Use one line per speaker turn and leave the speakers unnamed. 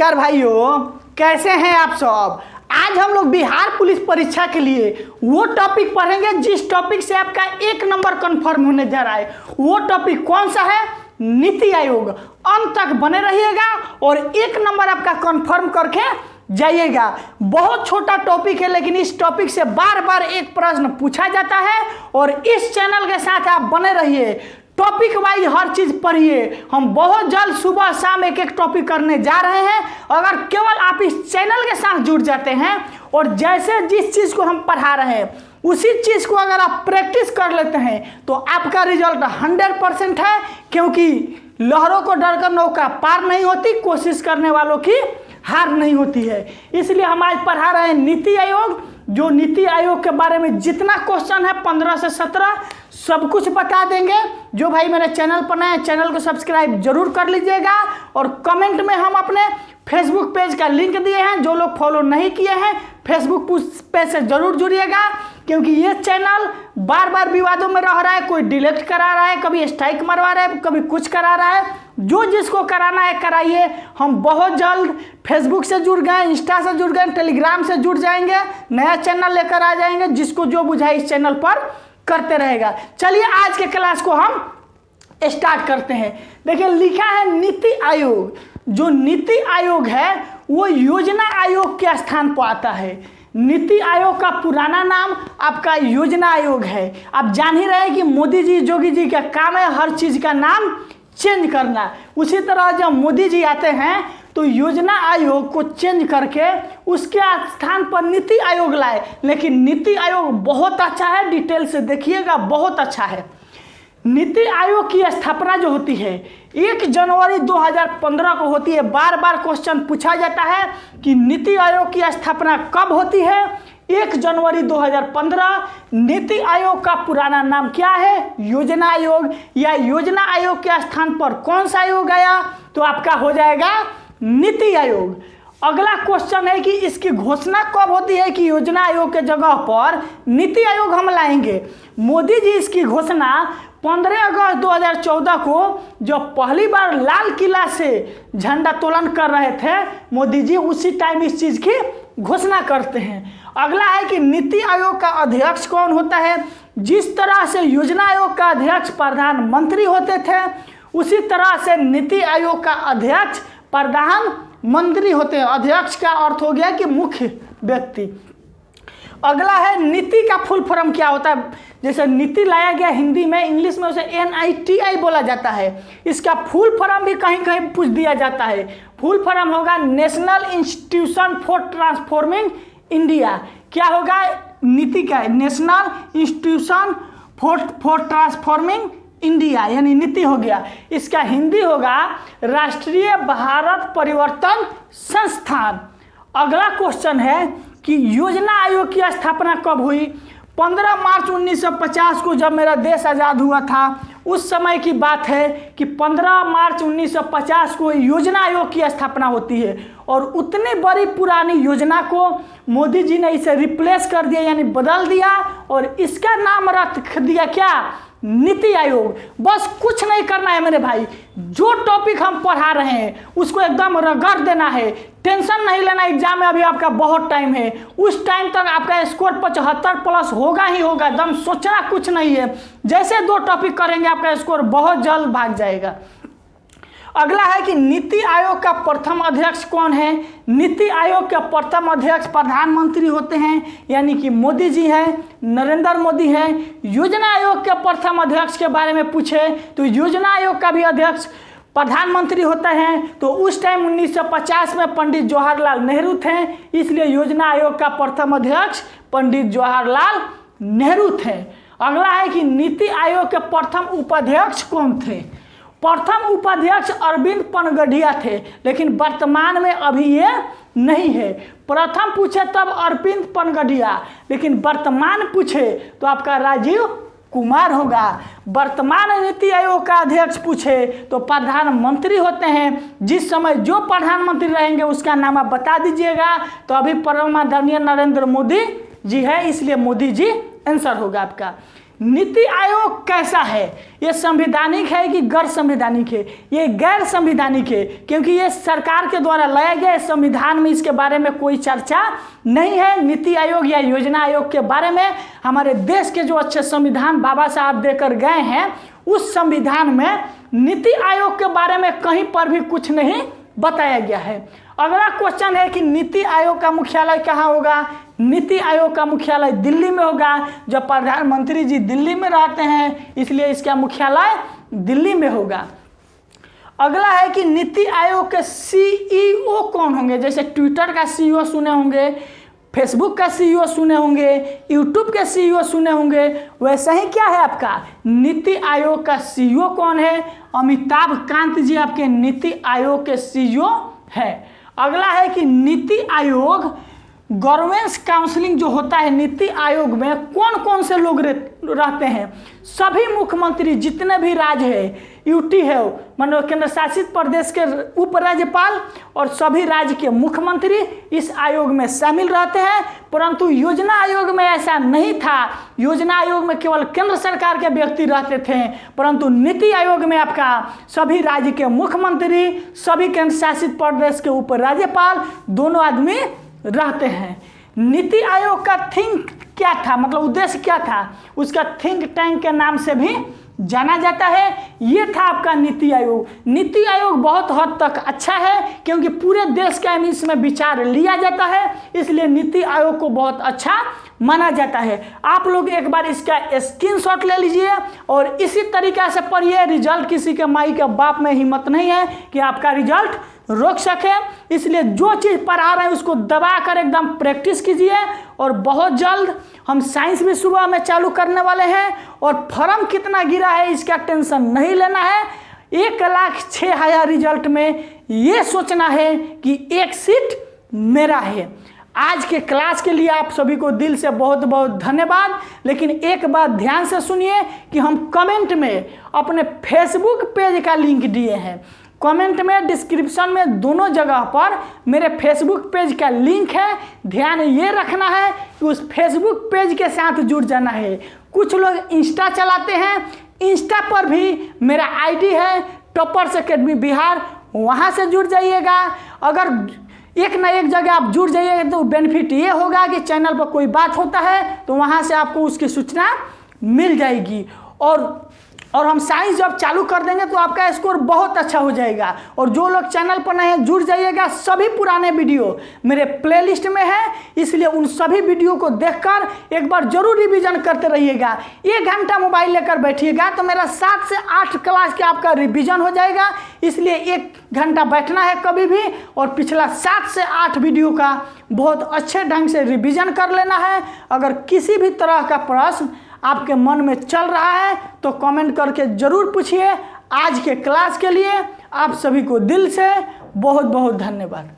नमस्कार भाइयों, कैसे हैं आप सब। आज हम लोग बिहार पुलिस परीक्षा के लिए वो टॉपिक पढ़ेंगे जिस टॉपिक से आपका 1 नंबर कंफर्म होने जा रहा है। वो टॉपिक कौन सा है? नीति आयोग। अंत तक बने रहिएगा और 1 नंबर आपका कंफर्म करके जाइएगा। बहुत छोटा टॉपिक है लेकिन इस टॉपिक से बार बार एक प्रश्न पूछा जाता है और इस चैनल के साथ आप बने रहिए। टॉपिक वाइज हर चीज पढ़िए। हम बहुत जल्द सुबह शाम एक टॉपिक करने जा रहे हैं। अगर केवल आप इस चैनल के साथ जुड़ जाते हैं और जैसे जिस चीज को हम पढ़ा रहे हैं उसी चीज को अगर आप प्रैक्टिस कर लेते हैं तो आपका रिजल्ट 100% है, क्योंकि लहरों को डरकर नौका पार नहीं होती, कोशिश करने वालों की हार नहीं होती है। इसलिए हम आज पढ़ा रहे हैं नीति आयोग। जो नीति आयोग के बारे में जितना क्वेश्चन है 15 से 17 सब कुछ बता देंगे। जो भाई मेरे चैनल पर नए हैं चैनल को सब्सक्राइब जरूर कर लीजिएगा और कमेंट में हम अपने फेसबुक पेज का लिंक दिए हैं। जो लोग फॉलो नहीं किए हैं फेसबुक पेज से जरूर जुड़िएगा, क्योंकि ये चैनल बार बार विवादों में रह रहा है। कोई डिलीट करा रहा है, कभी स्ट्राइक मरवा रहा है, कभी कुछ करा रहा है। जो जिसको कराना है कराइए। हम बहुत जल्द फेसबुक से जुड़ गए, इंस्टा से जुड़ गए, टेलीग्राम से जुड़ जाएंगे, नया चैनल लेकर आ जाएंगे। जिसको जो बुझाए इस चैनल पर करते रहेगा। चलिए आज के क्लास को हम स्टार्ट करते हैं। देखिए लिखा है नीति आयोग। जो नीति आयोग है वो योजना आयोग के स्थान पर आता है। नीति आयोग का पुराना नाम आपका योजना आयोग है। आप जान ही रहे कि मोदी जी योगी जी का काम है हर चीज का नाम चेंज करना। उसी तरह जब मोदी जी आते हैं तो योजना आयोग को चेंज करके उसके स्थान पर नीति आयोग लाए। लेकिन नीति आयोग बहुत अच्छा है, डिटेल से देखिएगा, बहुत अच्छा है। नीति आयोग की स्थापना जो होती है 1 जनवरी 2015 को होती है। बार बार क्वेश्चन पूछा जाता है कि नीति आयोग की स्थापना कब होती है? 1 जनवरी 2015। नीति आयोग का पुराना नाम क्या है? योजना आयोग। या योजना आयोग के स्थान पर कौन सा आयोग आया? तो आपका हो जाएगा नीति आयोग। अगला क्वेश्चन है कि इसकी घोषणा कब होती है कि योजना आयोग के जगह पर नीति आयोग हम लाएंगे। मोदी जी इसकी घोषणा 15 अगस्त 2014 को जब पहली बार लाल किला से झंडोत्तोलन कर रहे थे मोदी जी, उसी टाइम इस चीज की घोषणा करते हैं। अगला है कि नीति आयोग का अध्यक्ष कौन होता है? जिस तरह से योजना आयोग का अध्यक्ष प्रधानमंत्री होते थे उसी तरह से नीति आयोग का अध्यक्ष प्रधानमंत्री होते हैं। अध्यक्ष का अर्थ हो गया कि मुख्य व्यक्ति। अगला है नीति का फुल फॉर्म क्या होता है? जैसे नीति लाया गया हिंदी में, इंग्लिश में उसे NITI बोला जाता है। इसका फुल फॉर्म भी कहीं कहीं पूछ दिया जाता है। फुल फॉर्म होगा national institution for transforming India. क्या होगा नीति का? National institution for transforming India, यानी नीति हो गया। इसका हिंदी होगा राष्ट्रीय भारत परिवर्तन संस्थान। अगला क्वेश्चन है कि योजना आयोग की स्थापना कब हुई? 15 मार्च 1950 को जब मेरा देश आज़ाद हुआ था उस समय की बात है कि 15 मार्च 1950 को योजना आयोग की स्थापना होती है। और उतनी बड़ी पुरानी योजना को मोदी जी ने इसे रिप्लेस कर दिया, यानी बदल दिया और इसका नाम रख दिया क्या? नीति आयोग। बस कुछ नहीं करना है मेरे भाई। जो टॉपिक हम पढ़ा रहे हैं उसको एकदम रगड़ देना है। टेंशन नहीं लेना, एग्जाम में अभी आपका बहुत टाइम है। उस टाइम तक आपका स्कोर 75+ होगा ही होगा। एकदम सोचना कुछ नहीं है। जैसे 2 टॉपिक करेंगे आपका स्कोर बहुत जल्द भाग जाएगा। अगला है कि नीति आयोग का प्रथम अध्यक्ष कौन है? नीति आयोग के प्रथम अध्यक्ष प्रधानमंत्री होते हैं, यानी कि मोदी जी हैं, नरेंद्र मोदी हैं। योजना आयोग के प्रथम अध्यक्ष के बारे में पूछे तो योजना आयोग का भी अध्यक्ष प्रधानमंत्री होता है। तो उस टाइम 1950 में पंडित जवाहरलाल नेहरू थे, इसलिए योजना आयोग का प्रथम अध्यक्ष पंडित जवाहरलाल नेहरू थे। अगला है कि नीति आयोग के प्रथम उपाध्यक्ष कौन थे? प्रथम उपाध्यक्ष अरविंद पनगढ़िया थे, लेकिन वर्तमान में अभी ये नहीं है। प्रथम पूछे तब अरविंद पनगढ़िया, लेकिन वर्तमान पूछे तो आपका राजीव कुमार होगा। वर्तमान नीति आयोग का अध्यक्ष पूछे तो प्रधानमंत्री होते हैं। जिस समय जो प्रधानमंत्री रहेंगे उसका नाम आप बता दीजिएगा। तो अभी परम आदरणीय नरेंद्र मोदी जी है, इसलिए मोदी जी आंसर होगा आपका। नीति आयोग कैसा है, ये संवैधानिक है कि गैर संवैधानिक है? ये गैर संवैधानिक है, क्योंकि ये सरकार के द्वारा लाया गया संविधान में इसके बारे में कोई चर्चा नहीं है। नीति आयोग या योजना आयोग के बारे में हमारे देश के जो अच्छे संविधान बाबा साहब देकर गए हैं, उस संविधान में नीति आयोग के बारे में कहीं पर भी कुछ नहीं बताया गया है। अगला क्वेश्चन है कि नीति आयोग का मुख्यालय कहाँ होगा? नीति आयोग का मुख्यालय दिल्ली में होगा। जब प्रधानमंत्री जी दिल्ली में रहते हैं, इसलिए इसका मुख्यालय दिल्ली में होगा। अगला है कि नीति आयोग के सीईओ कौन होंगे? जैसे ट्विटर का सीईओ सुने होंगे, फेसबुक का सीईओ सुने होंगे, यूट्यूब के सीईओ सुने होंगे, वैसा ही क्या है आपका नीति आयोग का सीईओ कौन है? अमिताभ कांत जी आपके नीति आयोग के सीईओ है। अगला है कि नीति आयोग गवर्नेंस काउंसलिंग जो होता है, नीति आयोग में कौन कौन से लोग रहते हैं? सभी मुख्यमंत्री जितने भी राज्य है, यूटी है मतलब केंद्र शासित प्रदेश के उपराज्यपाल और सभी राज्य के मुख्यमंत्री इस आयोग में शामिल रहते हैं। परंतु योजना आयोग में ऐसा नहीं था। योजना आयोग में केवल केंद्र सरकार के व्यक्ति रहते थे, परंतु नीति आयोग में आपका सभी राज्य के मुख्यमंत्री, सभी केंद्र शासित प्रदेश के उपराज्यपाल दोनों आदमी रहते हैं। नीति आयोग का थिंक क्या था, मतलब उद्देश्य क्या था? उसका थिंक टैंक के नाम से भी जाना जाता है। ये था आपका नीति आयोग। नीति आयोग बहुत हद तक अच्छा है, क्योंकि पूरे देश का इसमें विचार लिया जाता है, इसलिए नीति आयोग को बहुत अच्छा माना जाता है। आप लोग एक बार इसका स्क्रीनशॉट ले लीजिए और इसी तरीक़े से पढ़िए। रिजल्ट किसी के माई के बाप में हिम्मत नहीं है कि आपका रिजल्ट रोक सके, इसलिए जो चीज़ पढ़ा रहे हैं उसको दबा कर एकदम प्रैक्टिस कीजिए। और बहुत जल्द हम साइंस भी सुबह में चालू करने वाले हैं, और फॉर्म कितना गिरा है इसका टेंशन नहीं लेना है। 1,06,000 रिजल्ट में ये सोचना है कि एक सीट मेरा है। आज के क्लास के लिए आप सभी को दिल से बहुत बहुत धन्यवाद। लेकिन एक बात ध्यान से सुनिए कि हम कमेंट में अपने फेसबुक पेज का लिंक दिए हैं। कमेंट में, डिस्क्रिप्शन में, दोनों जगह पर मेरे फेसबुक पेज का लिंक है। ध्यान ये रखना है कि उस फेसबुक पेज के साथ जुड़ जाना है। कुछ लोग इंस्टा चलाते हैं, इंस्टा पर भी मेरा आईडी है टॉपर्स एकेडमी बिहार, वहाँ से जुड़ जाइएगा। अगर एक ना एक जगह आप जुड़ जाइएगा तो बेनिफिट ये होगा कि चैनल पर कोई बात होता है तो वहाँ से आपको उसकी सूचना मिल जाएगी। और हम साइंस जब चालू कर देंगे तो आपका स्कोर बहुत अच्छा हो जाएगा। और जो लोग चैनल पर नए हैं जुड़ जाइएगा। सभी पुराने वीडियो मेरे प्लेलिस्ट में है, इसलिए उन सभी वीडियो को देखकर एक बार जरूर रिवीजन करते रहिएगा। 1 घंटा मोबाइल लेकर बैठिएगा तो मेरा 7 से 8 क्लास का आपका रिवीजन हो जाएगा। इसलिए 1 घंटा बैठना है कभी भी, और पिछला 7 से 8 वीडियो का बहुत अच्छे ढंग से रिवीजन कर लेना है। अगर किसी भी तरह का प्रश्न आपके मन में चल रहा है तो कमेंट करके ज़रूर पूछिए। आज के क्लास के लिए आप सभी को दिल से बहुत बहुत धन्यवाद।